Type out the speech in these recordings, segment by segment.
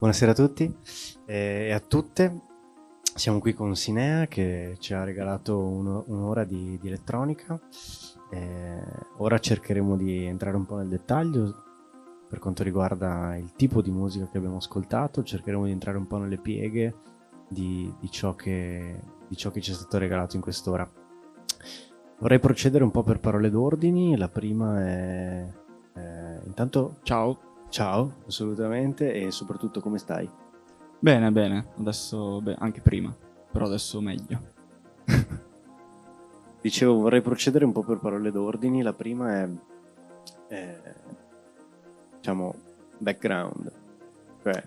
Buonasera a tutti e a tutte. Siamo qui con Sinea che ci ha regalato un'ora di elettronica. Ora cercheremo di entrare un po' nel dettaglio per quanto riguarda il tipo di musica che abbiamo ascoltato. Cercheremo di entrare un po' nelle pieghe di ciò che ci è stato regalato in quest'ora. Vorrei procedere un po' per parole d'ordine. La prima è intanto Ciao. ciao, assolutamente, e soprattutto come stai? Bene, bene. Adesso, anche prima, però adesso meglio. Dicevo, vorrei procedere un po' per parole d'ordine. La prima è, diciamo, background, cioè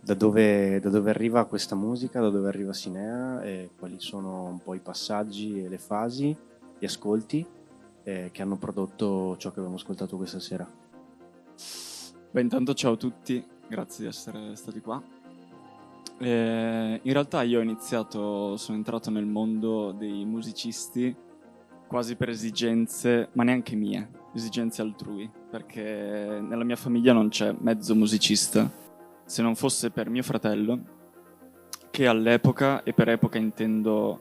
da dove arriva questa musica, da dove arriva Sinea e quali sono un po' i passaggi e le fasi, gli ascolti che hanno prodotto ciò che abbiamo ascoltato questa sera. Intanto ciao a tutti, grazie di essere stati qua. In realtà io sono entrato nel mondo dei musicisti quasi per esigenze, ma neanche mie, esigenze altrui, perché nella mia famiglia non c'è mezzo musicista, se non fosse per mio fratello, che all'epoca, e per epoca intendo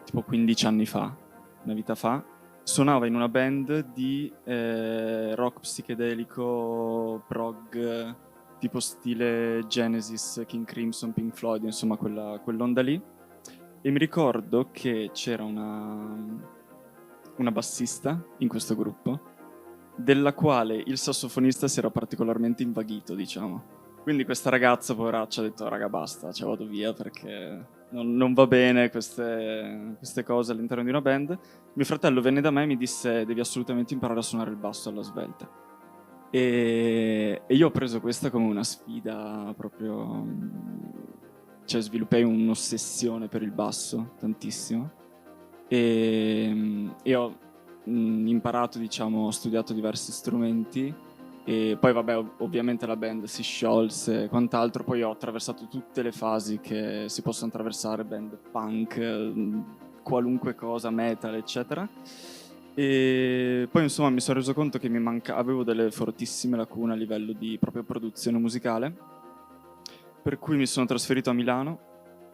tipo 15 anni fa, una vita fa, suonava in una band di rock psichedelico, prog, tipo stile Genesis, King Crimson, Pink Floyd, insomma quell'onda lì. E mi ricordo che c'era una bassista in questo gruppo, della quale il sassofonista si era particolarmente invaghito, diciamo. Quindi questa ragazza, poveraccia, ha detto raga basta, cioè vado via perché non va bene queste cose all'interno di una band. Mio fratello venne da me e mi disse devi assolutamente imparare a suonare il basso alla svelta. E io ho preso questa come una sfida proprio, cioè sviluppai un'ossessione per il basso, tantissimo. E ho imparato, diciamo, ho studiato diversi strumenti e poi vabbè ovviamente la band si sciolse e quant'altro, poi ho attraversato tutte le fasi che si possono attraversare, band punk, qualunque cosa, metal eccetera, e poi insomma mi sono reso conto che avevo delle fortissime lacune a livello di proprio produzione musicale, per cui mi sono trasferito a Milano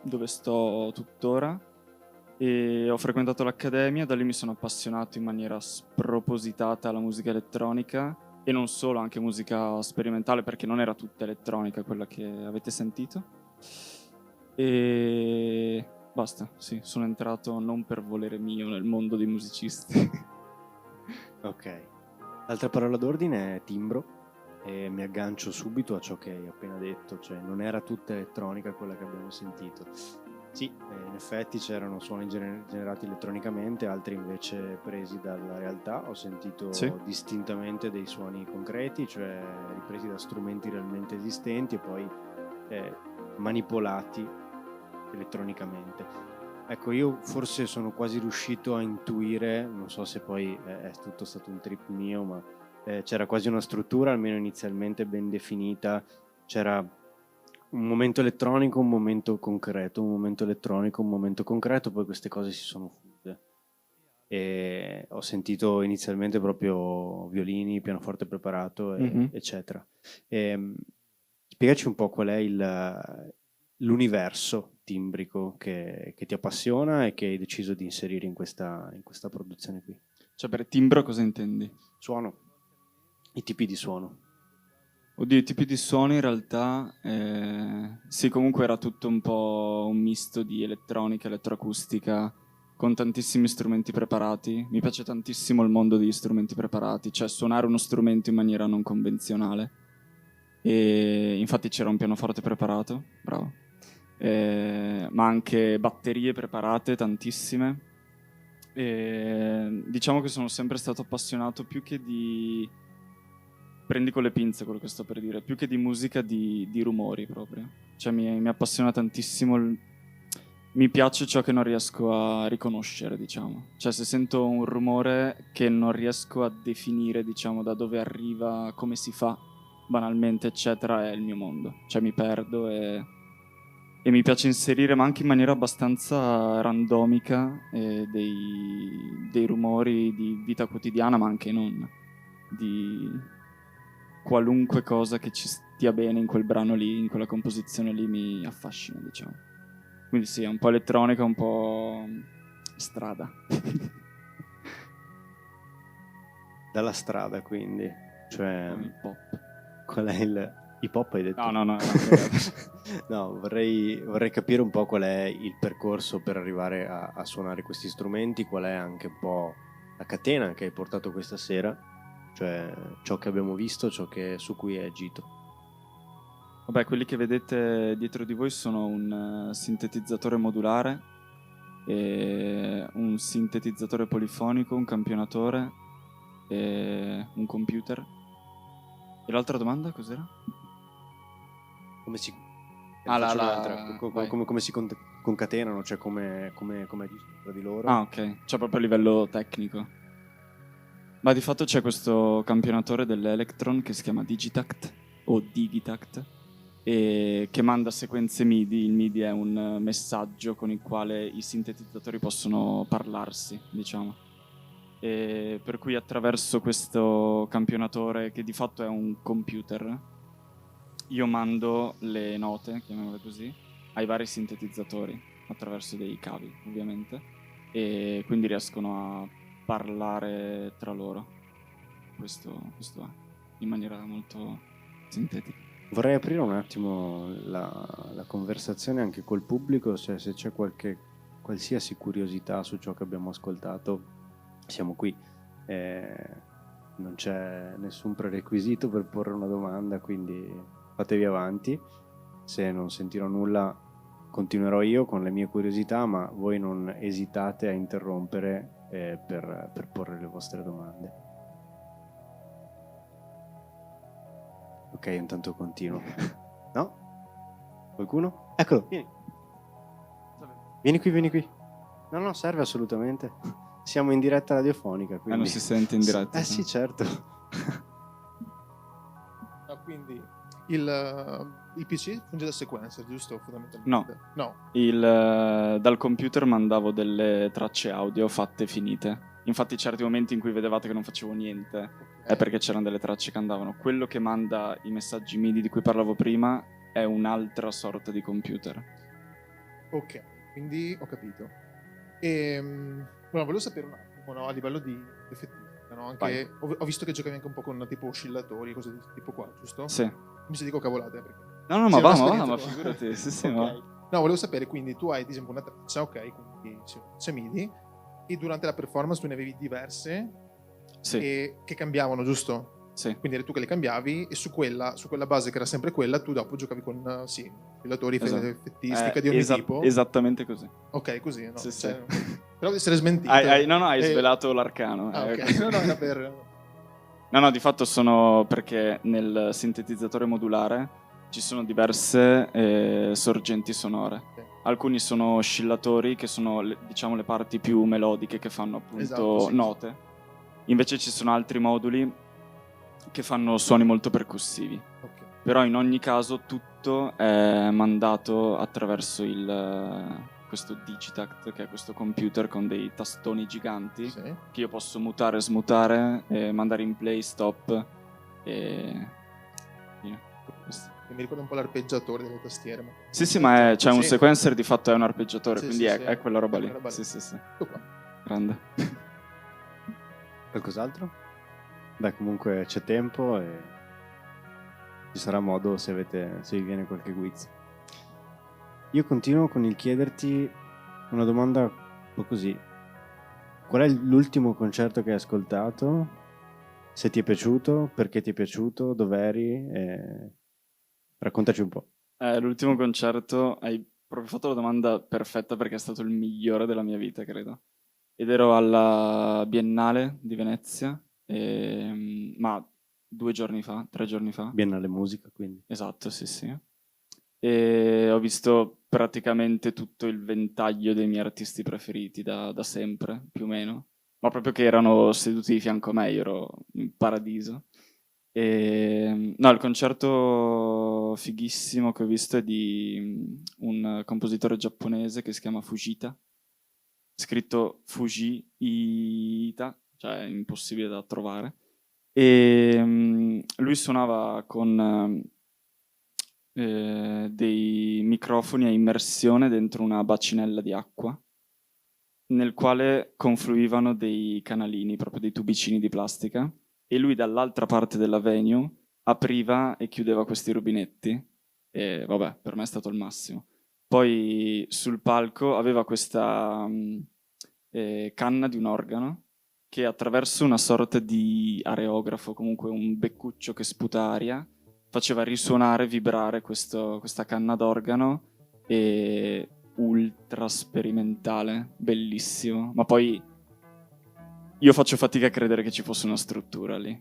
dove sto tuttora e ho frequentato l'accademia, da lì mi sono appassionato in maniera spropositata alla musica elettronica e non solo, anche musica sperimentale perché non era tutta elettronica quella che avete sentito. E basta, sì, sono entrato non per volere mio nel mondo dei musicisti. Ok. L'altra parola d'ordine è timbro e mi aggancio subito a ciò che hai appena detto, cioè non era tutta elettronica quella che abbiamo sentito. Sì, in effetti c'erano suoni generati elettronicamente, altri invece presi dalla realtà. Ho sentito Sì. distintamente dei suoni concreti, cioè ripresi da strumenti realmente esistenti e poi manipolati elettronicamente. Ecco, io forse sono quasi riuscito a intuire, non so se poi è tutto stato un trip mio, ma c'era quasi una struttura, almeno inizialmente ben definita. C'era un momento elettronico, un momento concreto, un momento elettronico, un momento concreto, poi queste cose si sono fuse. E ho sentito inizialmente proprio violini, pianoforte preparato, eccetera. Spiegaci un po' qual è l'universo timbrico che ti appassiona e che hai deciso di inserire in questa produzione qui. Cioè per timbro cosa intendi? Suono, i tipi di suono. Oddio, i tipi di suoni in realtà, sì, comunque era tutto un po' un misto di elettronica, elettroacustica, con tantissimi strumenti preparati. Mi piace tantissimo il mondo degli strumenti preparati, cioè suonare uno strumento in maniera non convenzionale. E infatti c'era un pianoforte preparato, bravo, ma anche batterie preparate, tantissime. E diciamo che sono sempre stato appassionato più che di prendi con le pinze quello che sto per dire, più che di musica, di rumori proprio. Cioè mi appassiona tantissimo, mi piace ciò che non riesco a riconoscere, diciamo. Cioè se sento un rumore che non riesco a definire, diciamo, da dove arriva, come si fa, banalmente, eccetera, è il mio mondo. Cioè mi perdo e mi piace inserire, ma anche in maniera abbastanza randomica, dei rumori di vita quotidiana, ma anche non, di qualunque cosa che stia bene in quel brano lì, in quella composizione lì mi affascina, diciamo. Quindi sì, è un po' elettronica, un po' strada. Dalla strada, quindi. Cioè, Il pop. qual è il... Hip hop hai detto? No. No, vorrei capire un po' qual è il percorso per arrivare a suonare questi strumenti, qual è anche un po' la catena che hai portato questa sera, cioè ciò che abbiamo visto, su cui hai agito. Vabbè, quelli che vedete dietro di voi sono un sintetizzatore modulare, e un sintetizzatore polifonico, un campionatore e un computer. E l'altra domanda cos'era? Come si... Ah, faccio la- un'altra. vai. Come si concatenano, cioè come agiscono tra di loro? Ah, ok. Cioè proprio a livello tecnico. Ma di fatto c'è questo campionatore dell'Electron che si chiama Digitact o Digitact e che manda sequenze MIDI. Il MIDI è un messaggio con il quale i sintetizzatori possono parlarsi, diciamo. E per cui attraverso questo campionatore, che di fatto è un computer, io mando le note, chiamiamole così, ai vari sintetizzatori attraverso dei cavi, ovviamente, e quindi riescono a parlare tra loro. Questo è, in maniera molto sintetica. Vorrei aprire un attimo la conversazione anche col pubblico, cioè se c'è qualsiasi curiosità su ciò che abbiamo ascoltato, siamo qui. Non c'è nessun prerequisito per porre una domanda, quindi fatevi avanti. Se non sentirò nulla, continuerò io con le mie curiosità, ma voi non esitate a interrompere per porre le vostre domande. Ok, intanto continuo. No? Qualcuno? Eccolo, vieni. Vieni qui. No, serve assolutamente. Siamo in diretta radiofonica, quindi... non si sente in diretta. Sì, certo. Quindi il PC funge da sequencer, giusto? Fondamentalmente. No. Dal computer mandavo delle tracce audio fatte finite. Infatti certi momenti in cui vedevate che non facevo niente è perché c'erano delle tracce che andavano. Quello che manda i messaggi MIDI di cui parlavo prima è un'altra sorta di computer. Ok, quindi ho capito. Volevo sapere un attimo, no, a livello di effettività, no? Anche, ho visto che giocavi anche un po' con tipo oscillatori, cose di questo tipo qua, giusto? Sì. Mi si dico cavolate perché... No, ma figurati. Sì, okay. ma... No, volevo sapere, quindi tu hai ad esempio una traccia, ok, quindi c'è MIDI, e durante la performance tu ne avevi diverse che cambiavano, giusto? Sì. Quindi eri tu che le cambiavi e su quella base che era sempre quella tu dopo giocavi con oscillatori, effettistica di ogni tipo. Esattamente così. Ok, così, no? Sì. Però deve essere smentito. Hai svelato l'arcano. Ok, no, era per... No, di fatto sono perché nel sintetizzatore modulare ci sono diverse sorgenti sonore. Sì. Alcuni sono oscillatori, che sono diciamo le parti più melodiche che fanno appunto note. Invece ci sono altri moduli che fanno suoni molto percussivi. Okay. Però in ogni caso tutto è mandato attraverso questo Digitact, che è questo computer con dei tastoni giganti che io posso mutare e smutare, e mandare in play, stop e mi ricorda un po' l'arpeggiatore delle tastiere. Ma... Sì, ma c'è un sequencer, di fatto è un arpeggiatore, quindi è quella roba lì. Sì. Ecco qua. Grande. Qualcos'altro? Beh, comunque c'è tempo e ci sarà modo se vi viene qualche quiz. Io continuo con il chiederti una domanda un po' così. Qual è l'ultimo concerto che hai ascoltato? Se ti è piaciuto, perché ti è piaciuto, dov'eri? Raccontaci un po'. L'ultimo concerto, hai proprio fatto la domanda perfetta perché è stato il migliore della mia vita, credo. Ed ero alla Biennale di Venezia, ma 3 giorni fa. Biennale musica, quindi. Esatto, sì. E ho visto praticamente tutto il ventaglio dei miei artisti preferiti da sempre, più o meno. Ma proprio che erano seduti di fianco a me, io ero in paradiso. No, il concerto fighissimo che ho visto è di un compositore giapponese che si chiama Fujita, scritto Fujita, cioè impossibile da trovare. E lui suonava con dei microfoni a immersione dentro una bacinella di acqua, nel quale confluivano dei canalini, proprio dei tubicini di plastica, e lui dall'altra parte della venue apriva e chiudeva questi rubinetti, e vabbè, per me è stato il massimo. Poi sul palco aveva questa canna di un organo che attraverso una sorta di areografo, comunque un beccuccio che sputa aria, faceva risuonare, vibrare questa canna d'organo, e ultra sperimentale, bellissimo. Ma poi io faccio fatica a credere che ci fosse una struttura lì.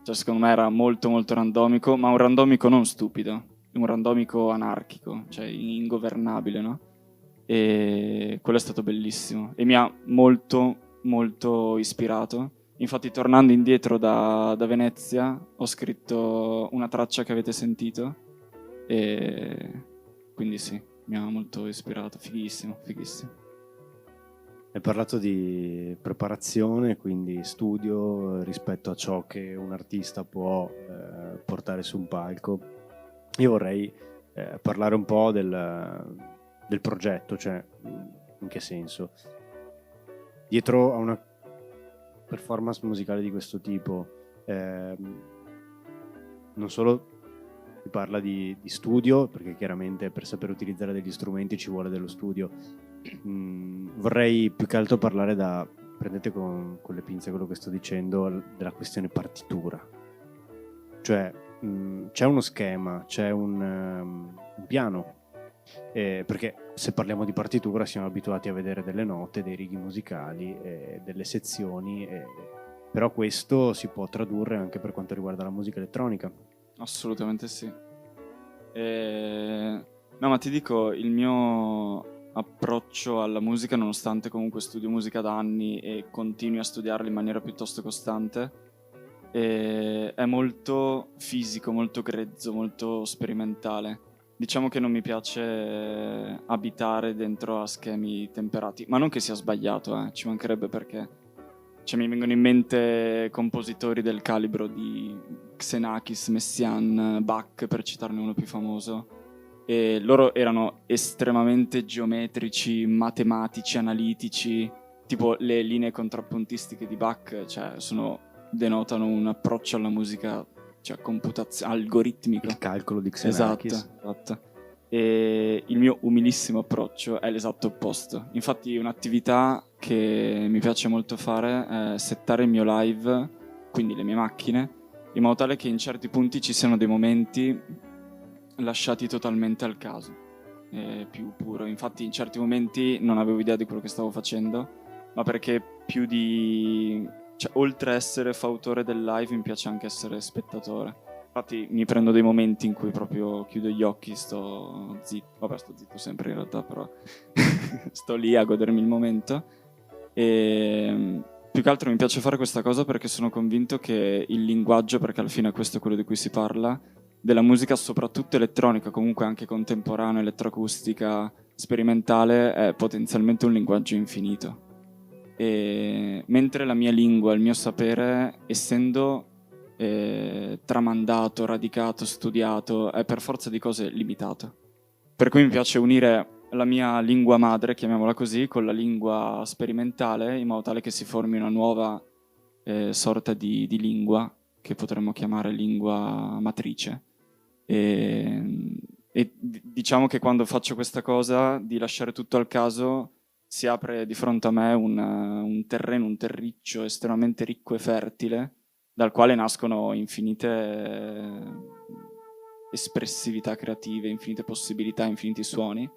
Cioè, secondo me era molto molto randomico, ma un randomico non stupido, un randomico anarchico, cioè ingovernabile, no? E quello è stato bellissimo e mi ha molto molto ispirato. Infatti, tornando indietro da Venezia, ho scritto una traccia che avete sentito, e quindi sì, mi ha molto ispirato. Fighissimo, fighissimo. Hai parlato di preparazione, quindi studio rispetto a ciò che un artista può portare su un palco. Io vorrei parlare un po' del progetto, cioè in che senso. Dietro a una performance musicale di questo tipo non solo si parla di studio, perché chiaramente per saper utilizzare degli strumenti ci vuole dello studio. Vorrei più che altro parlare prendete con le pinze quello che sto dicendo, della questione partitura. Cioè c'è uno schema, c'è un piano, perché se parliamo di partitura siamo abituati a vedere delle note, dei righi musicali, delle sezioni, però questo si può tradurre anche per quanto riguarda la musica elettronica. Assolutamente sì. No, ma ti dico, il mio approccio alla musica, nonostante comunque studio musica da anni e continui a studiarla in maniera piuttosto costante, è molto fisico, molto grezzo, molto sperimentale. Diciamo che non mi piace abitare dentro a schemi temperati, ma non che sia sbagliato, ci mancherebbe, perché cioè, mi vengono in mente compositori del calibro di Xenakis, Messiaen, Bach, per citarne uno più famoso, e loro erano estremamente geometrici, matematici, analitici, tipo le linee contrappuntistiche di Bach, cioè denotano un approccio alla musica, cioè algoritmico. Il calcolo di Xenakis. Esatto. E il mio umilissimo approccio è l'esatto opposto. Infatti un'attività che mi piace molto fare è settare il mio live, quindi le mie macchine, in modo tale che in certi punti ci siano dei momenti lasciati totalmente al caso, più puro. Infatti in certi momenti non avevo idea di quello che stavo facendo, ma perché cioè, oltre a essere fautore del live mi piace anche essere spettatore. Infatti mi prendo dei momenti in cui proprio chiudo gli occhi, sto zitto, vabbè, sto zitto sempre in realtà, però sto lì a godermi il momento. E più che altro mi piace fare questa cosa perché sono convinto che il linguaggio, perché alla fine questo è quello di cui si parla, della musica soprattutto elettronica, comunque anche contemporanea, elettroacustica, sperimentale, è potenzialmente un linguaggio infinito. E mentre la mia lingua, il mio sapere, essendo tramandato, radicato, studiato, è per forza di cose limitato. Per cui mi piace unire la mia lingua madre, chiamiamola così, con la lingua sperimentale, in modo tale che si formi una nuova sorta di lingua che potremmo chiamare lingua matrice. E diciamo che quando faccio questa cosa di lasciare tutto al caso, si apre di fronte a me un terreno, un terriccio estremamente ricco e fertile, dal quale nascono infinite espressività creative, infinite possibilità, infiniti suoni.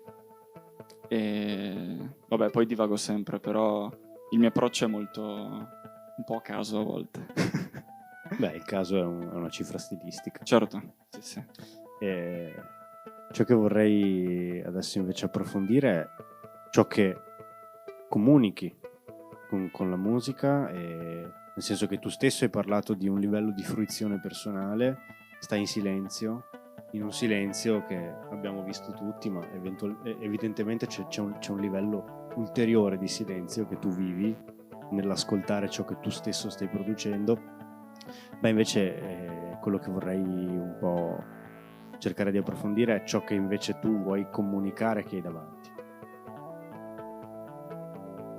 E vabbè, poi divago sempre, però il mio approccio è molto un po' a caso a volte. Beh, il caso è una cifra stilistica. Certo, sì. Ciò che vorrei adesso invece approfondire è ciò che comunichi con la musica, nel senso che tu stesso hai parlato di un livello di fruizione personale, stai in silenzio, in un silenzio che abbiamo visto tutti, ma evidentemente c'è un livello ulteriore di silenzio che tu vivi nell'ascoltare ciò che tu stesso stai producendo. Beh, invece quello che vorrei un po' cercare di approfondire è ciò che invece tu vuoi comunicare che hai davanti.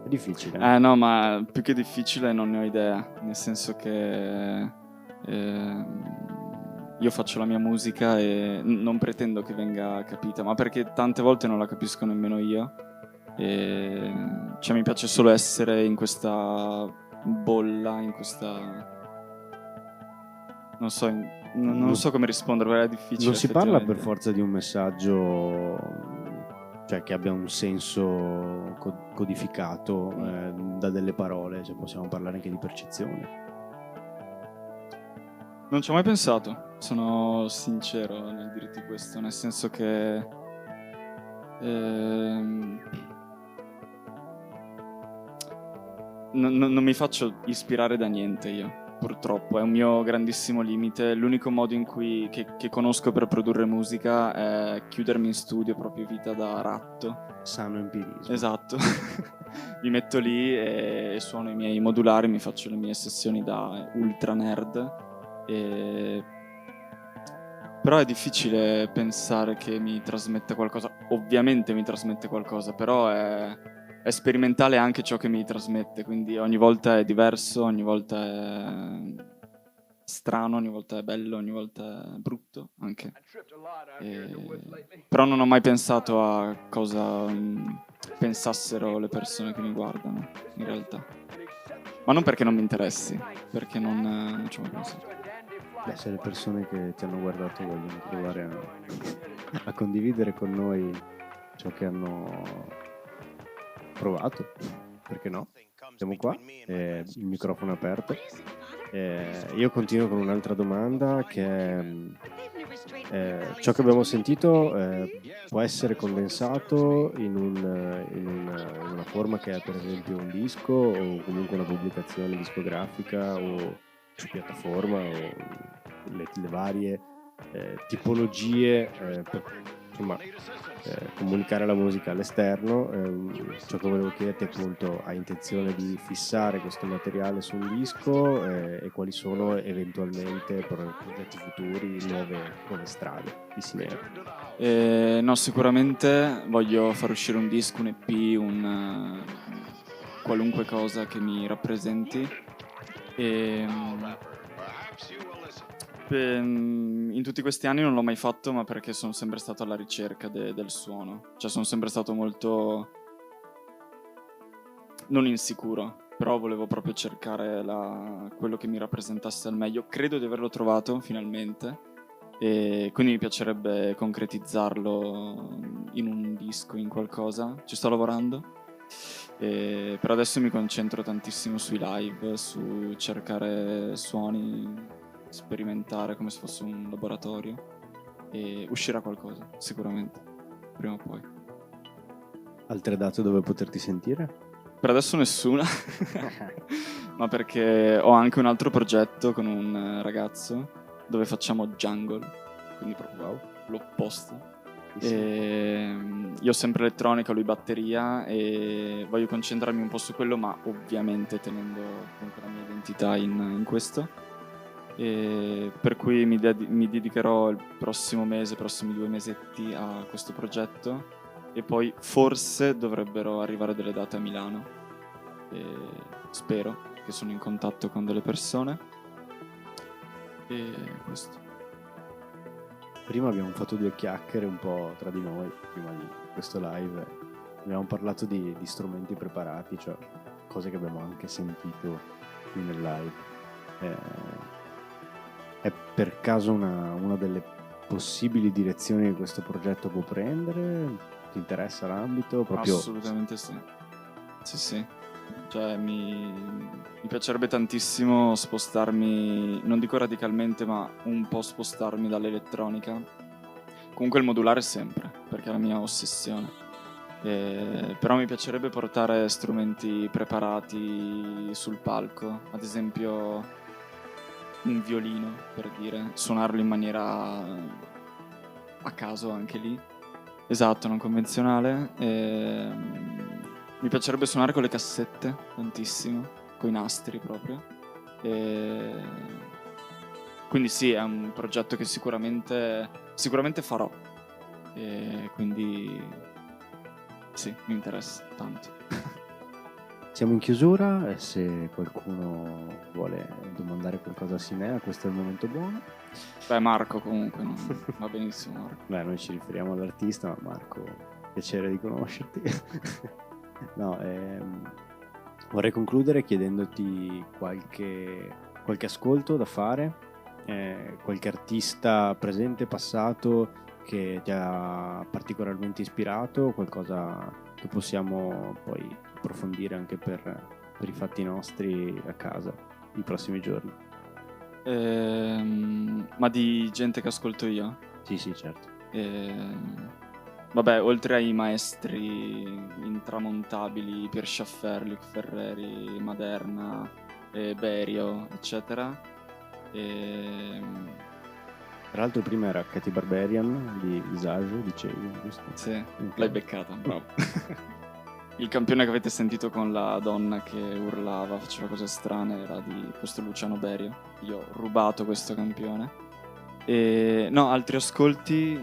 È difficile. No, ma più che difficile non ne ho idea, nel senso che io faccio la mia musica e non pretendo che venga capita, ma perché tante volte non la capisco nemmeno io. E cioè mi piace solo essere in questa bolla, in questa... Non so come rispondere, perché è difficile. Non si parla per forza di un messaggio, cioè che abbia un senso codificato da delle parole, cioè possiamo parlare anche di percezione. Non ci ho mai pensato, sono sincero nel dirti questo, nel senso che non mi faccio ispirare da niente io, purtroppo, è un mio grandissimo limite. L'unico modo in cui che conosco per produrre musica è chiudermi in studio, proprio vita da ratto. Sano empirismo. Esatto. Mi metto lì e suono i miei modulari, mi faccio le mie sessioni da ultra nerd. Però è difficile pensare che mi trasmetta qualcosa. Ovviamente mi trasmette qualcosa, però è sperimentale anche ciò che mi trasmette, quindi ogni volta è diverso, ogni volta è strano, ogni volta è bello, ogni volta è brutto anche. Però non ho mai pensato a cosa pensassero le persone che mi guardano, in realtà. Ma non perché non mi interessi, perché non ci ho mai pensato. Beh, se le persone che ti hanno guardato vogliono provare a condividere con noi ciò che hanno provato, perché no? Siamo qua, il microfono è aperto. Io continuo con un'altra domanda che è ciò che abbiamo sentito può essere condensato in una forma che è per esempio un disco o comunque una pubblicazione discografica o su piattaforma o le varie tipologie per insomma comunicare la musica all'esterno. Ciò che volevo chiederti appunto, hai intenzione di fissare questo materiale su un disco e quali sono eventualmente progetti futuri, nuove strade di Sinero? No, sicuramente voglio far uscire un disco, un EP, qualunque cosa che mi rappresenti. In tutti questi anni non l'ho mai fatto, ma perché sono sempre stato alla ricerca del suono. Cioè sono sempre stato molto non insicuro, però volevo proprio cercare quello che mi rappresentasse al meglio. Credo di averlo trovato finalmente e quindi mi piacerebbe concretizzarlo in un disco, in qualcosa. Ci sto lavorando. Per adesso mi concentro tantissimo sui live, su cercare suoni, sperimentare come se fosse un laboratorio e uscirà qualcosa, sicuramente, prima o poi. Altre date dove poterti sentire? Per adesso nessuna, ma perché ho anche un altro progetto con un ragazzo dove facciamo jungle, quindi proprio l'opposto. Io ho sempre elettronica, lui batteria e voglio concentrarmi un po' su quello, ma ovviamente tenendo comunque la mia identità in questo. Per cui mi dedicherò il prossimo mese, prossimi 2 mesetti a questo progetto e poi forse dovrebbero arrivare delle date a Milano. Spero, che sono in contatto con delle persone. E questo. Prima abbiamo fatto 2 chiacchiere un po' tra di noi, prima di questo live. Abbiamo parlato di strumenti preparati, cioè cose che abbiamo anche sentito qui nel live. È per caso una delle possibili direzioni che questo progetto può prendere? Ti interessa l'ambito? Proprio... Assolutamente sì. Sì. Cioè mi piacerebbe tantissimo spostarmi, non dico radicalmente, ma un po' spostarmi dall'elettronica. Comunque il modulare sempre, perché è la mia ossessione. Però mi piacerebbe portare strumenti preparati sul palco, ad esempio un violino, per dire, suonarlo in maniera a caso anche lì. Esatto, non convenzionale. Mi piacerebbe suonare con le cassette tantissimo, con i nastri proprio. quindi sì, è un progetto che sicuramente farò, e quindi sì, mi interessa tanto. Siamo in chiusura e se qualcuno vuole domandare qualcosa a Sinea, questo è il momento buono. Beh, Marco comunque, va benissimo Marco. Beh, noi ci riferiamo all'artista, ma Marco, piacere di conoscerti. No, vorrei concludere chiedendoti qualche ascolto da fare, qualche artista presente, passato, che ti ha particolarmente ispirato, qualcosa che possiamo poi approfondire anche per i fatti nostri a casa i prossimi giorni. Ma di gente che ascolto io? Sì, certo. Vabbè, oltre ai maestri intramontabili, Pier Schaeffer, Luc Ferreri, Maderna, Berio, eccetera. Tra l'altro prima era Katy Barbarian di Visage, dicevi, giusto? Sì, okay. L'hai beccata, bravo. Il campione che avete sentito con la donna che urlava, faceva cose strane, era di questo Luciano Berio. Io ho rubato questo campione. No, altri ascolti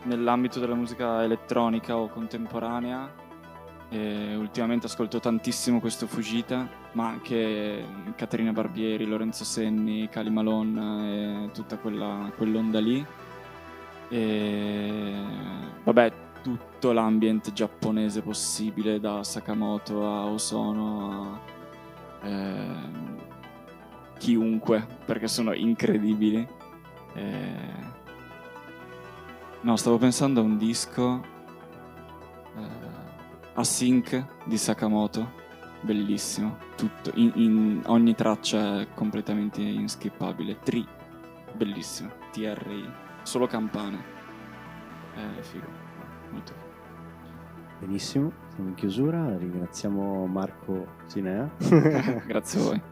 nell'ambito della musica elettronica o contemporanea. Ultimamente ascolto tantissimo questo Fujita, ma anche Caterina Barbieri, Lorenzo Senni, Kali Malone e tutta quell'onda lì. Vabbè, tutto l'ambient giapponese possibile, da Sakamoto a Ozono a chiunque, perché sono incredibili. No, stavo pensando a un disco Async di Sakamoto, bellissimo, tutto, in ogni traccia è completamente inskippabile. Tri, bellissimo, TRI, solo campane, figo, molto figo. Benissimo, siamo in chiusura, ringraziamo Marco Sinea. Grazie a voi.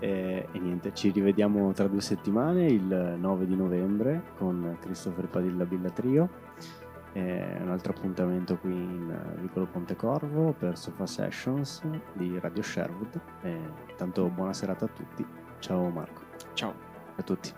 E niente, ci rivediamo tra 2 settimane, il 9 di novembre, con Christopher Padilla Billa Trio. Un altro appuntamento qui in Vicolo Pontecorvo per Sofa Sessions di Radio Sherwood. Tanto buona serata a tutti. Ciao Marco. Ciao a tutti.